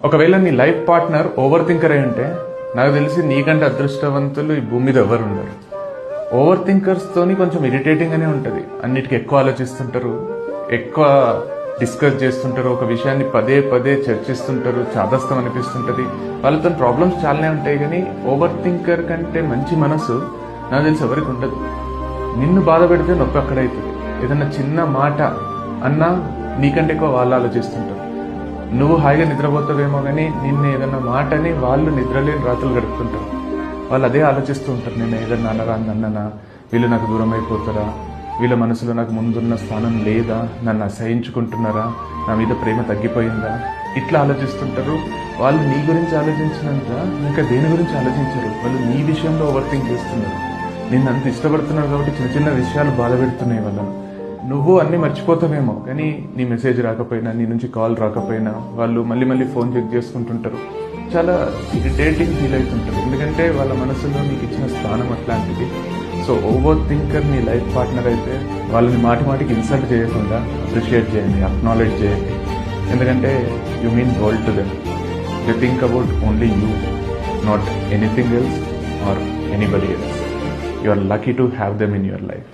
ఒకవేళ నీ life partner over thinker అయి ఉంటే నాకు తెలిసి నీకంటే అదృష్టవంతులు ఈ భూమి మీద ఎవరు ఉండరు. ఓవర్ థింకర్స్తోని కొంచెం ఇరిటేటింగ్గానే ఉంటుంది. అన్నిటికీ ఎక్కువ ఆలోచిస్తుంటారు, ఎక్కువ డిస్కస్ చేస్తుంటారు, ఒక విషయాన్ని పదే పదే చర్చిస్తుంటారు, చాదస్తం అనిపిస్తుంటుంది. వాళ్ళతో ప్రాబ్లమ్స్ చాలానే ఉంటాయి. కానీ ఓవర్ థింకర్ కంటే మంచి మనసు నాకు తెలిసి ఎవరికి ఉండదు. నిన్ను బాధ పెడితే నొప్పి అక్కడైతుంది. ఏదన్నా చిన్న మాట అన్నా నీకంటే ఎక్కువ వాళ్ళు ఆలోచిస్తుంటారు. నువ్వు హాయిగా నిద్రపోతావేమో కానీ నిన్ను ఏదన్నా మాటని వాళ్ళు నిద్రలేని రాత్రులు గడుపుతుంటారు. వాళ్ళు అదే ఆలోచిస్తూ ఉంటారు. నేను ఏదన్నా అనరా అన్ననా, వీళ్ళు నాకు దూరం అయిపోతారా, వీళ్ళ మనసులో నాకు ముందున్న స్థానం లేదా, నన్ను అసహించుకుంటున్నారా, నా మీద ప్రేమ తగ్గిపోయిందా, ఇట్లా ఆలోచిస్తుంటారు. వాళ్ళు నీ గురించి ఆలోచించినంత ఇంకా దేని గురించి ఆలోచించరు. వాళ్ళు నీ విషయంలో ఓవర్ థింక్ చేస్తున్నారు. నిన్ను అంత ఇష్టపడుతున్నారు కాబట్టి చిన్న చిన్న విషయాలు బాధ పెడుతున్నాయి వాళ్ళను. నువ్వు అన్నీ మర్చిపోతావేమో కానీ నీ మెసేజ్ రాకపోయినా, నీ నుంచి కాల్ రాకపోయినా వాళ్ళు మళ్ళీ మళ్ళీ ఫోన్ చెక్ చేసుకుంటుంటారు. చాలా ఇరిటేటింగ్ ఫీల్ అవుతుంటారు. ఎందుకంటే వాళ్ళ మనసులో నీకు ఇచ్చిన స్థానం అట్లాంటిది. సో ఓవర్ థింకర్ నీ లైఫ్ పార్ట్నర్ అయితే వాళ్ళని మాటి మాటికి ఇన్సల్ట్ చేయకుండా అప్రిషియేట్ చేయండి, అక్నాలెడ్జ్ చేయండి. ఎందుకంటే you mean world to them. They think about only you, not anything else or anybody else. You are lucky to have them in your life.